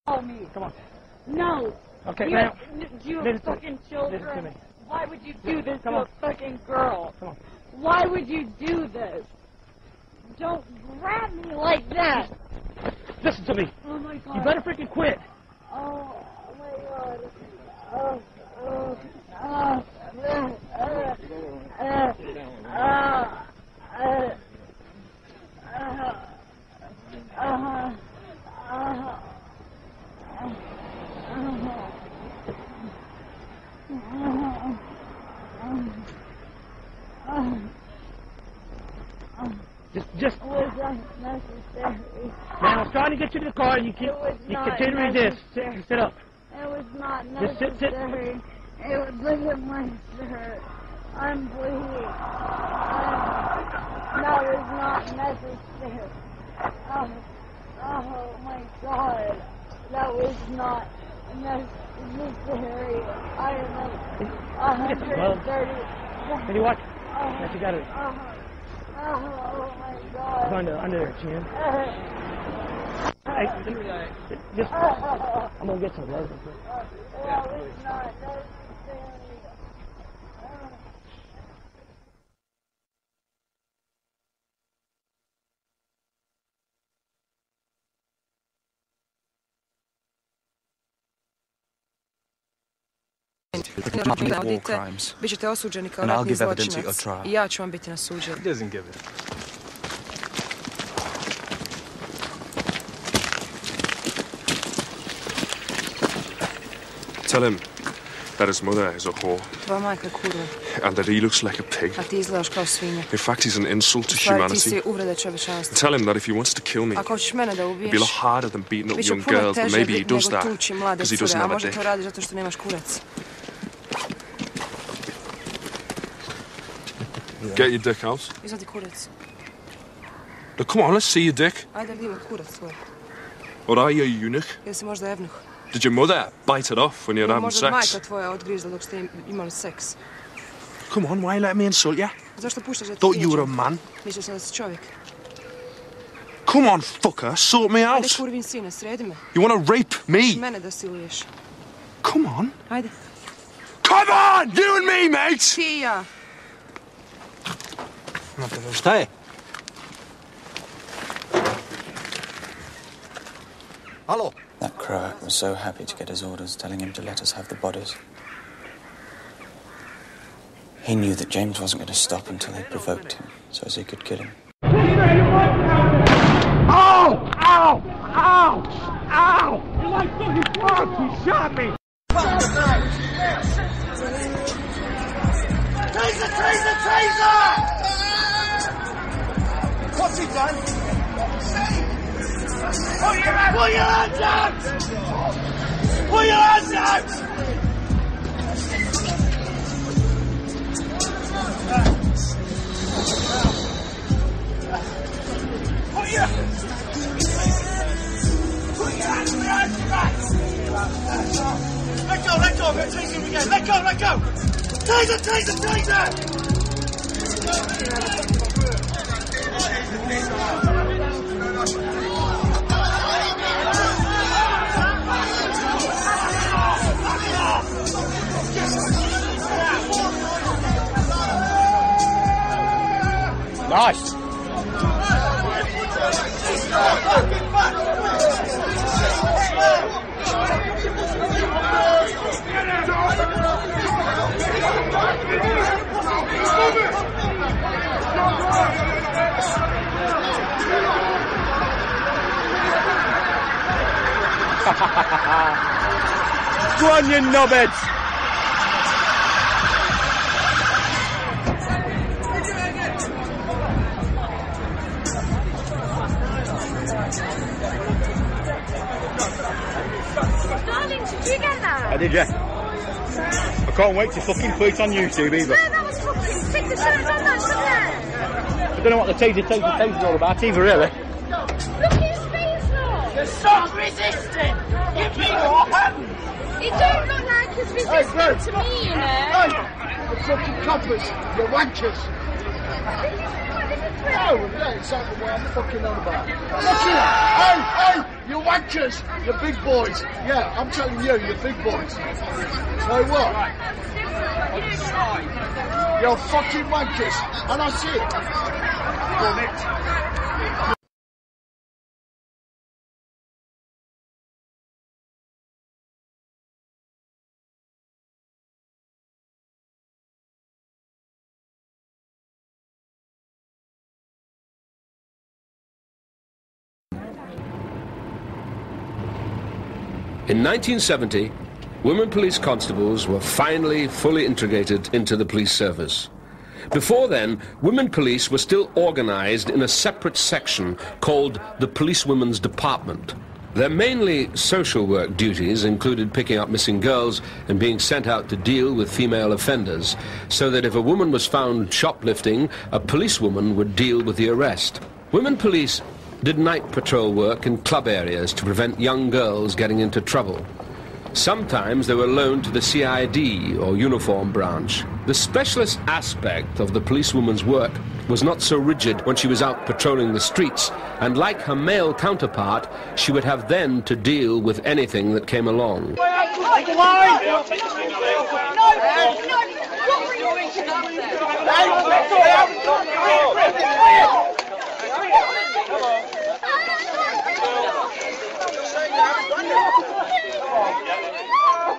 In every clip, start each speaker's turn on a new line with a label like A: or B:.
A: Call me.
B: Come on.
A: No.
B: Okay, now.
A: You have fucking children.
B: Listen to me.
A: Why would you do this
B: Come
A: to
B: on.
A: a fucking girl?
B: Come on.
A: Why would you do this? Don't grab me like that.
B: Listen to me.
A: Oh my god.
B: You better freaking quit.
A: Oh my god.
B: Just.
A: Was that necessary?
B: Man, I was trying to get you to the car, and you continue to resist. Sit up.
A: It was not
B: Just sit.
A: necessary. It was, look at my shirt. I'm bleeding. That was not necessary. Oh my god. That was not necessary. I am 130.
B: Can you watch? Yes, you got it.
A: Oh my god.
B: It's under their chin. Hey, just, I'm gonna get some love.
A: That was not necessary.
C: Bit ćete osuđeni kao ratni zločinac. I ja ću vam biti na suđenju.
D: He doesn't give it.
E: Tell him that his mother is a whore.
C: Tvoja majka je kurva.
E: And that he looks like a pig.
C: A ti izgledaš kao svinja.
E: In fact, he's an insult to
C: Ti
E: humanity.
C: si uvreda čovječanstva.
E: Tell him that if he wants to kill me,
C: Ako hoćeš mene da ubiješ,
E: it'd be a lot harder than beating up
C: biće
E: young
C: puno
E: girls, but
C: teže
E: maybe he does
C: nego
E: that
C: tući mlade
E: because he
C: cure,
E: doesn't
C: a
E: have a
C: možda
E: dick.
C: to radi zato što nemaš kurac.
E: Get your dick out.
C: Izvadi kurac.
E: Look, come on, let's see your dick.
C: Ajde, vidimo kurac svoj.
E: Or are you a eunuch?
C: Jel si možda evnuh?
E: Did your mother bite it off when you were having
C: Možda majka
E: sex?
C: tvoja odgrizla dok ste imali seks.
E: Come on, why let me insult you?
C: Zašto puštaš da ti
E: Thought you were a
C: svinja?
E: man.
C: Mislio sam da si čovjek.
E: Come on, fucker, sort me
C: Ajde,
E: out.
C: kurvin sine, sredi me.
E: You want to rape me?
C: Mene da siluješ.
E: Come on.
C: Ajde.
E: Come on, you and me, mate!
C: Ti i ja.
D: Šta je? Halo?
F: That Croat was so happy to get his orders, telling him to let us have the bodies. He knew that James wasn't going to stop until they provoked him, so as he could kill him.
B: Ow! Ow! Ow! Ow! You like fucking fuck! He shot me!
G: Taser! Taser! Taser! What's he done? Put your hands out! Put your hands out! Put your hands behind your back! Let go, let go! I'm going to take him again! Let go, let go! Taser, taser, taser!
B: Nice! Go on, you knobheads!
A: Darling, did you get that?
B: I did, yeah. I can't wait to fucking put it on YouTube either.
A: No, that was fucking sick. They should have done that, shouldn't they?
B: I don't know what the taser's all about either, really.
A: Look at his face now.
G: Stop resisting! Give me your hand!
A: He don't look like he's resisting to me, you know.
G: The fucking coppers, you wankers!
A: This is
G: yeah, exactly what I'm fucking on about. Hey, you wankers, you big boys. Yeah, I'm telling you, you big boys. So what? You're fucking wankers, and I see it. Go on, Nick.
H: In 1970, women police constables were finally fully integrated into the police service. Before then, women police were still organized in a separate section called the Policewomen's Department. Their mainly social work duties included picking up missing girls and being sent out to deal with female offenders, so that if a woman was found shoplifting, a policewoman would deal with the arrest. Women police did night patrol work in club areas to prevent young girls getting into trouble. Sometimes they were loaned to the CID, or uniform branch. The specialist aspect of the policewoman's work was not so rigid when she was out patrolling the streets, and like her male counterpart, she would have then to deal with anything that came along.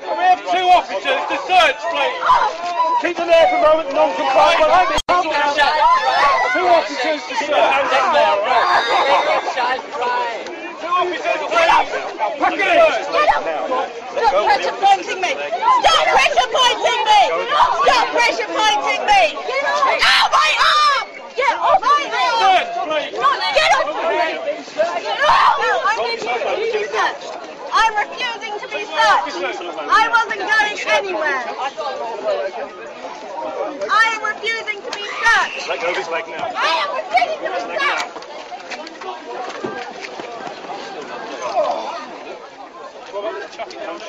B: We have 2 officers to search, please. Keep them there for a moment, non-compliant. 2 officers to search. 2 officers, please. Pack it in.
I: Stop pressure pointing me! Stop pressure pointing me! Stop pressure pointing me! Ow, my arm! Get off my arm!
B: Search, please.
I: Get off me! No, I'm refusing to be searched. I'm refusing to be searched. I wasn't going anywhere. I am refusing to be searched.
B: Let go of his leg now.
I: I am refusing to be searched.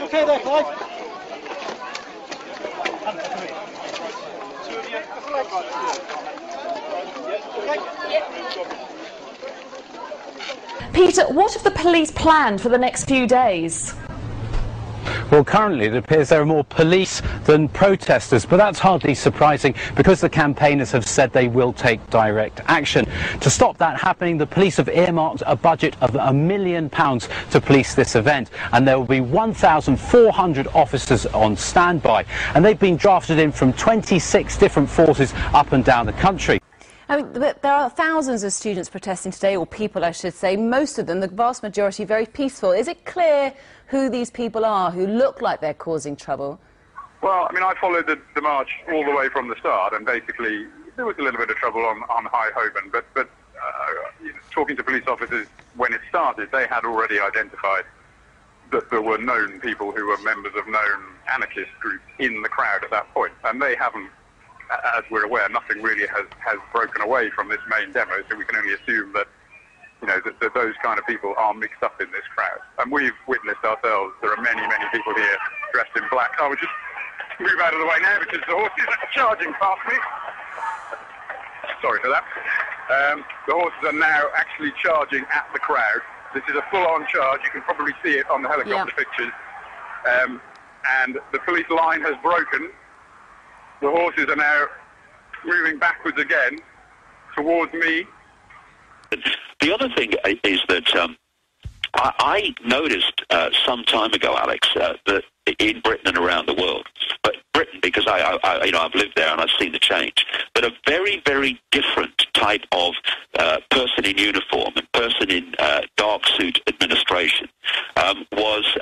B: Okay there, Clive.
J: Peter, what have the police planned for the next few days?
K: Well, currently it appears there are more police than protesters, but that's hardly surprising because the campaigners have said they will take direct action. To stop that happening, the police have earmarked a budget of £1 million to police this event, and there will be 1,400 officers on standby, and they've been drafted in from 26 different forces up and down the country.
L: I mean, there are thousands of students protesting today, or people I should say, most of them, the vast majority, very peaceful. Is it clear who these people are, who look like they're causing trouble?
M: Well, I mean, I followed the march all the way from the start, and basically there was a little bit of trouble on High Holborn, but talking to police officers when it started, they had already identified that there were known people who were members of known anarchist groups in the crowd at that point, and they haven't, as we're aware, nothing really has broken away from this main demo, so we can only assume that, you know, that those kind of people are mixed up in this crowd. And we've witnessed ourselves, there are many, many people here dressed in black. I would just move out of the way now because the horses are charging past me. Sorry for that. The horses are now actually charging at the crowd. This is a full-on charge. You can probably see it on the helicopter pictures. And the police line has broken. The horses are now moving backwards again towards me.
N: The other thing is that I noticed some time ago, Alex, that in Britain and around the world, but Britain because I've lived there and I've seen the change, but a very, very different type of person in uniform and person in dark suit administration was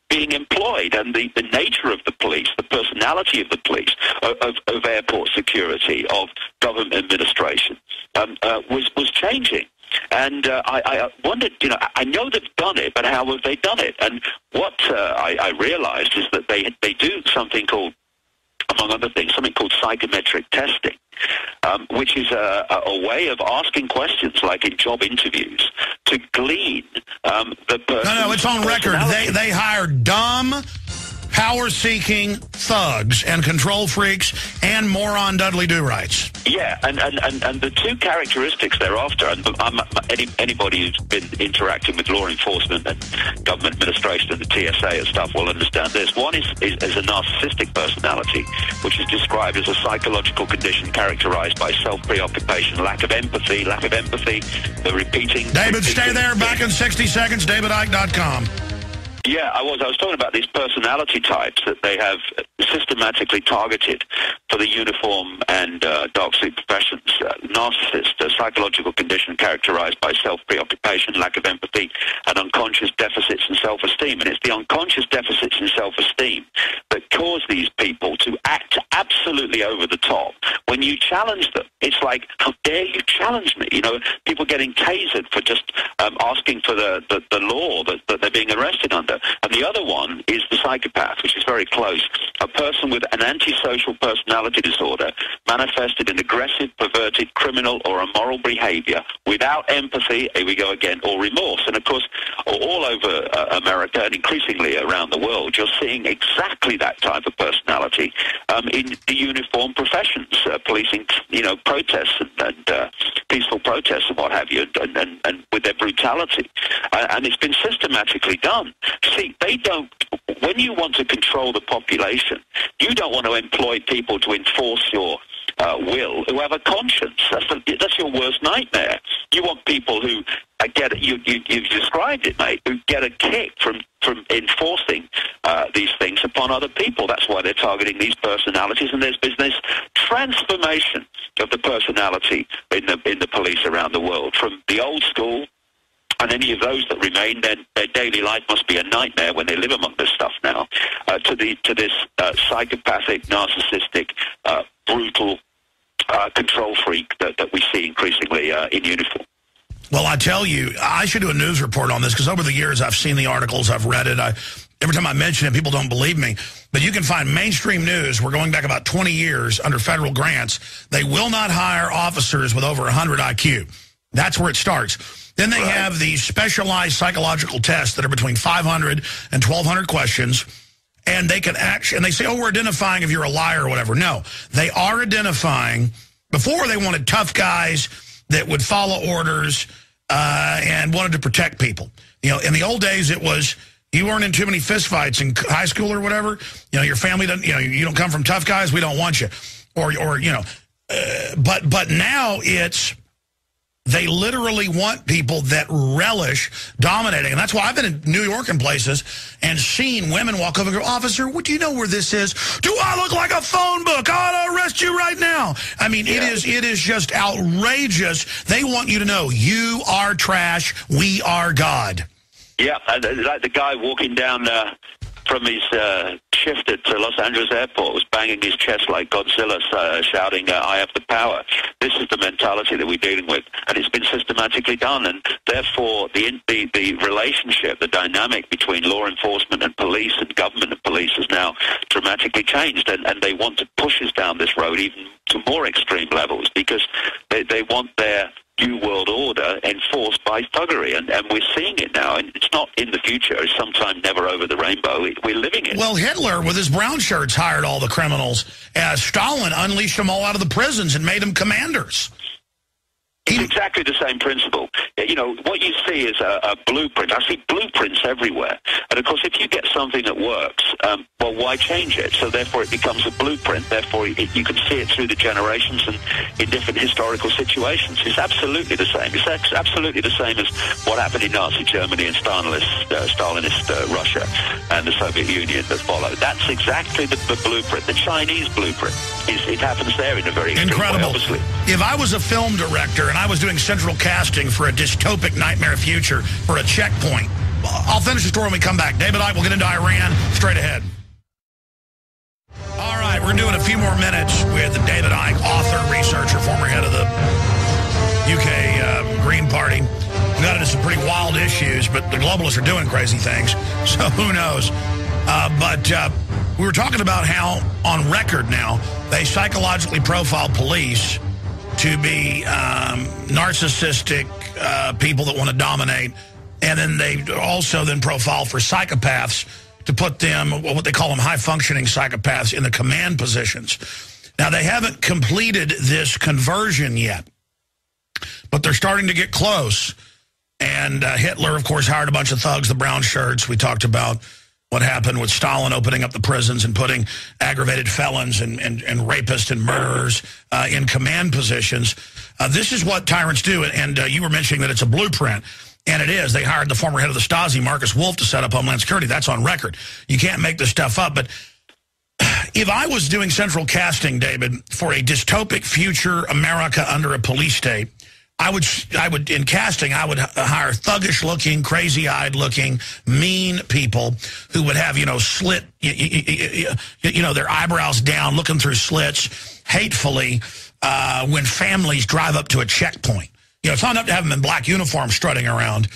N: being employed, and the nature of the police, the personality of the police, of airport security, of government administration, was changing. And I wondered, I know they've done it, but how have they done it? And what I realized is that they do something called, among other things, something called psychometric testing, which is a way of asking questions, like in job interviews, to glean the person.
O: No, it's on record. They hire dumb, power-seeking thugs and control freaks and moron Dudley Do-Rights.
N: Yeah, and the two characteristics thereafter, and anybody who's been interacting with law enforcement and government administration and the TSA and stuff will understand this. One is a narcissistic personality, which is described as a psychological condition characterized by self-preoccupation, lack of empathy, the repeating...
O: David, stay there. Back in 60 seconds, davidicke.com.
N: Yeah, I was talking about these personality types that they have systematically targeted for the uniform and dark sleep professions. Narcissist, a psychological condition characterized by self-preoccupation, lack of empathy, and unconscious deficits in self-esteem. And it's the unconscious deficits in self-esteem that cause these people to act absolutely over the top. When you challenge them, it's like, how dare you challenge me? You know, people getting tasered for just asking for the law that they're being arrested under. And the other one is the psychopath, which is very close. A person with an antisocial personality disorder manifested in aggressive, perverted, criminal, or immoral behavior without empathy, here we go again, or remorse. And of course, all over America and increasingly around the world, you're seeing exactly that type of personality in the uniformed professions, policing, protests and peaceful protests and what have you, and with their brutality. And it's been systematically done. See, when you want to control the population, you don't want to employ people to enforce your will who have a conscience. That's your worst nightmare. You want people who you've described it, mate, who get a kick from enforcing these things upon other people. That's why they're targeting these personalities, and there's business transformation of the personality in the police around the world, from the old school. And any of those that remain, their daily life must be a nightmare when they live among this stuff now, to this psychopathic, narcissistic, brutal control freak that we see increasingly in uniform.
O: Well, I tell you, I should do a news report on this, because over the years I've seen the articles, I've read it. Every time I mention it, people don't believe me. But you can find mainstream news. We're going back about 20 years under federal grants. They will not hire officers with over 100 IQ. That's where it starts. Then they have these specialized psychological tests that are between 500 and 1,200 questions, and they can and they say, oh, we're identifying if you're a liar or whatever. No, they are identifying. Before, they wanted tough guys that would follow orders and wanted to protect people. In the old days, it was, you weren't in too many fistfights in high school or whatever. Your family doesn't, you don't come from tough guys, we don't want you. But now it's, they literally want people that relish dominating. And that's why I've been in New York and places and seen women walk over and go, officer, do you know where this is? Do I look like a phone book? I ought to arrest you right now. I mean, it is just outrageous. They want you to know you are trash. We are God. Yeah, like the guy walking down from his shift at Los Angeles airport was banging his chest like Godzilla, shouting, I have the power. This is the mentality that we're dealing with, and it's been systematically done, and therefore the relationship, the dynamic between law enforcement and police and government and police has now dramatically changed, and they want to push us down this road even to more extreme levels, because they want their New World Order enforced by thuggery, and we're seeing it now, and it's not in the future, it's sometime never over the rainbow, we're living it. Well, Hitler, with his brown shirts, hired all the criminals. Stalin unleashed them all out of the prisons and made them commanders.
N: It's exactly the same principle. What you see is a blueprint. I see blueprints everywhere. And, of course, if you get something that works, well, why change it? So, therefore, it becomes a blueprint. Therefore, you can see it through the generations and in different historical situations. It's absolutely the same. It's absolutely the same as what happened in Nazi Germany and Stalinist Russia and the Soviet Union that followed. That's exactly the blueprint. The Chinese blueprint. It happens there in a very
O: incredible
N: way, obviously.
O: If I was a film director and I was doing central casting for a dystopic nightmare future for a checkpoint, I'll finish the story when we come back. David Icke will get into Iran straight ahead. All right, we're doing a few more minutes with David Icke, author, researcher, former head of the UK Green Party. We got into some pretty wild issues, but the globalists are doing crazy things, so who knows? But we were talking about how, on record now, they psychologically profile police to be narcissistic people that want to dominate, and then they also then profile for psychopaths to put them, what they call them, high-functioning psychopaths, in the command positions. Now, they haven't completed this conversion yet, but they're starting to get close. And Hitler, of course, hired a bunch of thugs, the brown shirts. We talked about what happened with Stalin opening up the prisons and putting aggravated felons and rapists and murderers in command positions. This is what tyrants do, and you were mentioning that it's a blueprint. And it is. They hired the former head of the Stasi, Marcus Wolf, to set up Homeland Security. That's on record. You can't make this stuff up. But if I was doing central casting, David, for a dystopic future America under a police state, I would in casting, I would hire thuggish-looking, crazy-eyed-looking, mean people who would have, slit, their eyebrows down, looking through slits, hatefully, when families drive up to a checkpoint. It's not enough to have them in black uniforms strutting around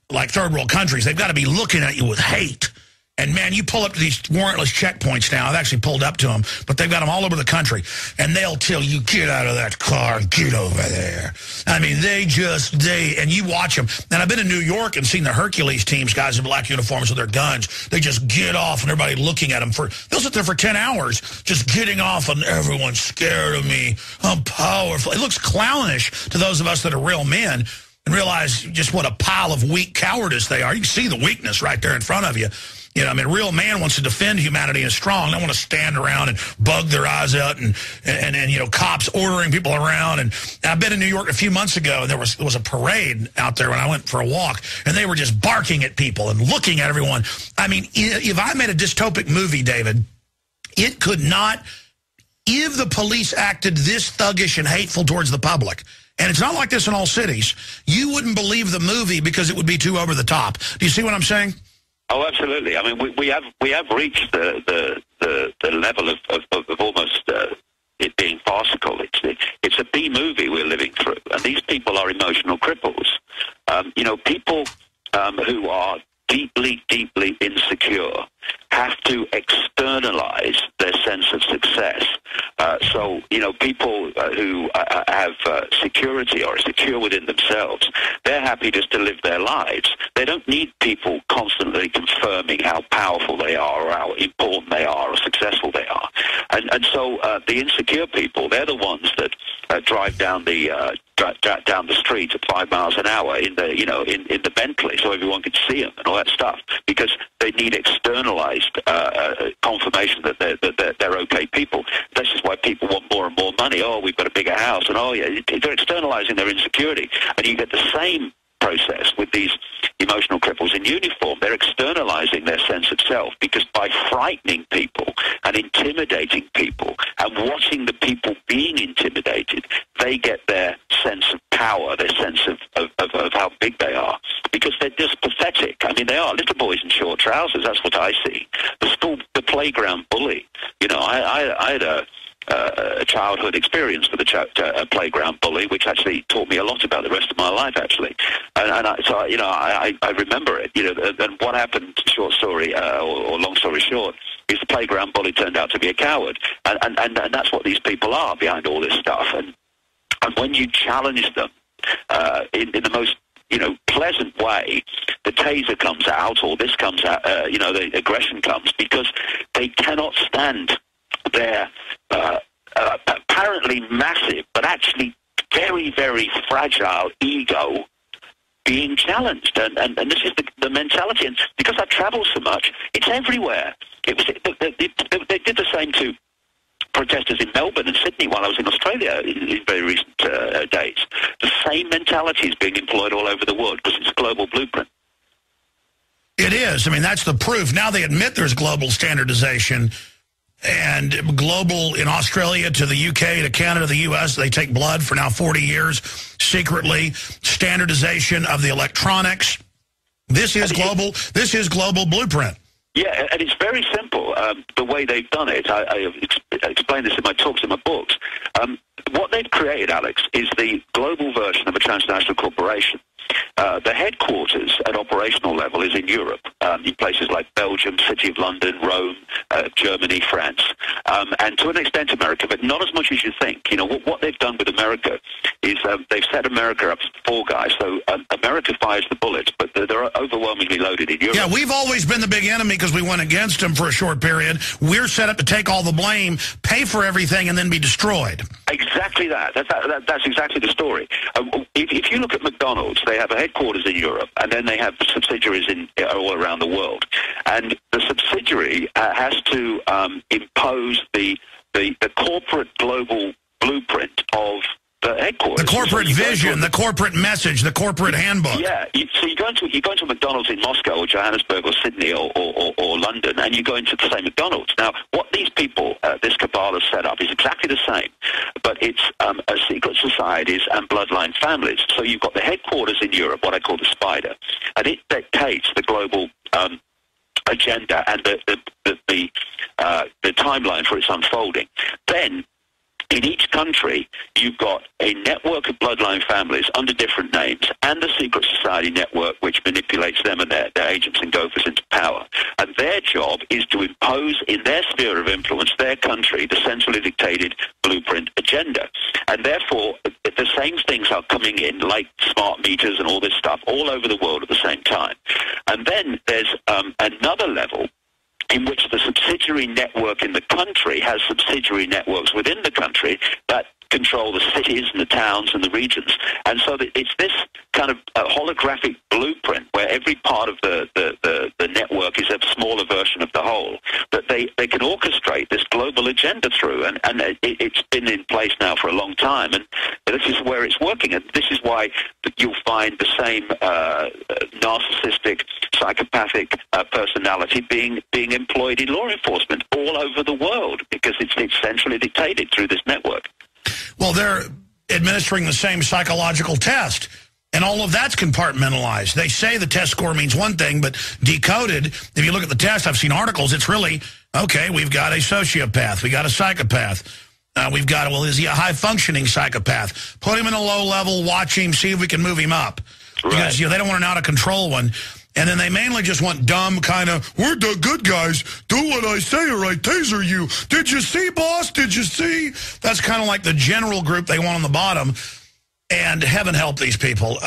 O: like third world countries. They've got to be looking at you with hate. And, man, you pull up to these warrantless checkpoints now. I've actually pulled up to them, but they've got them all over the country. And they'll tell you, get out of that car, get over there. I mean, and you watch them. And I've been in New York and seen the Hercules teams, guys in black uniforms with their guns. They just get off and everybody looking at them. They'll sit there for 10 hours just getting off and everyone's scared of me. I'm powerful. It looks clownish to those of us that are real men and realize just what a pile of weak cowardice they are. You can see the weakness right there in front of you. A real man wants to defend humanity and is strong. They don't want to stand around and bug their eyes out and cops ordering people around. And I've been in New York a few months ago, and there was a parade out there when I went for a walk, and they were just barking at people and looking at everyone. I mean, if I made a dystopic movie, David, it could not, if the police acted this thuggish and hateful towards the public, and it's not like this in all cities, you wouldn't believe the movie because it would be too over the top. Do you see what I'm saying?
N: Oh, absolutely. I mean, we have reached the level of almost it being farcical. It's a B movie we're living through, and these people are emotional cripples. People who are deeply, deeply insecure have to externalize their sense of success. So, people who have security or are secure within themselves, they're happy just to live their lives. They don't need people constantly confirming how powerful they are or how important they are or successful they are. And so the insecure people, they're the ones that drive down the street at 5 miles an hour in the Bentley so everyone can see them and all that stuff, because they need externalized confirmation that they're okay people. This is why people want more and more money. Oh, we've got a bigger house, and they're externalizing their insecurity. And you get the same process with these emotional cripples in uniform. They're externalizing their sense of self, because by frightening people and intimidating people and watching the people being intimidated, they get their sense of power, their sense of how big they are, because they're just pathetic. I mean, they are little boys in short trousers. That's what I see. The playground bully. I had a childhood experience with a playground bully, which actually taught me a lot about the rest of my life, actually. I remember it. And what happened, short story or long story short, is the playground bully turned out to be a coward, and that's what these people are behind all this stuff. And when you challenge them in the most pleasant way, the taser comes out, or this comes out, the aggression comes, because they cannot stand their apparently massive, but actually very, very fragile ego being challenged. And this is the mentality. And because I travel so much, it's everywhere. They did the same to protesters in Melbourne and Sydney while I was in Australia in very recent days. The same mentality is being employed all over the world because it's a global blueprint.
O: It is. I mean, that's the proof. Now they admit there's global standardization, and global in Australia to the UK to Canada, the US, they take blood for now 40 years secretly. Standardization of the electronics. This is global. This is global blueprint.
N: Yeah, and it's very simple, the way they've done it. I explain this in my talks, in my books. What they've created, Alex, is the global version of a transnational corporation. The headquarters at operational level is in Europe, in places like Belgium, City of London, Rome, Germany, France, and to an extent America, but not as much as you think. You know, what they've done with America is they've set America up as the fall guy, so America fires the bullets, but they're overwhelmingly loaded in Europe.
O: Yeah, we've always been the big enemy because we went against them for a short period. We're set up to take all the blame, pay for everything, and then be destroyed.
N: Exactly that. That's exactly the story. If you look at McDonald's, they have a headquarters in Europe, and then they have subsidiaries all around the world. And the subsidiary has to impose the corporate global blueprint of the headquarters.
O: The corporate vision, the corporate message, the corporate handbook.
N: Yeah. So you go into McDonald's in Moscow or Johannesburg or Sydney or London, and you go into the same McDonald's. Now, what these people, this cabal has set up is exactly the same, but it's secret societies and bloodline families. So you've got the headquarters in Europe, what I call the spider, and it dictates the global agenda and the timeline for its unfolding. Then, in each country, you've got a network of bloodline families under different names and the secret society network which manipulates them and their agents and gophers into power. And their job is to impose in their sphere of influence, their country, the centrally dictated blueprint agenda. And therefore, the same things are coming in, like smart meters and all this stuff, all over the world at the same time. And then there's another level in which the subsidiary network in the country has subsidiary networks within the country that control the cities and the towns and the regions. And so it's this kind of holographic blueprint where every part of the network is a smaller version of the whole that they can orchestrate this global agenda through. And it's been in place now for a long time. And this is where it's working. And this is why you'll find the same narcissistic, psychopathic personality being employed in law enforcement all over the world because it's centrally dictated through this network.
O: Well, they're administering the same psychological test, and all of that's compartmentalized. They say the test score means one thing, but decoded, if you look at the test, I've seen articles, it's really, okay, we've got a sociopath, we got a psychopath, we've got, well, is he a high-functioning psychopath? Put him in a low level, watch him, see if we can move him up. Right. Because they don't want an out-of-control one. And then they mainly just want dumb kind of, we're the good guys, do what I say or I taser you. Did you see, boss? Did you see? That's kind of like the general group they want on the bottom. And heaven help these people.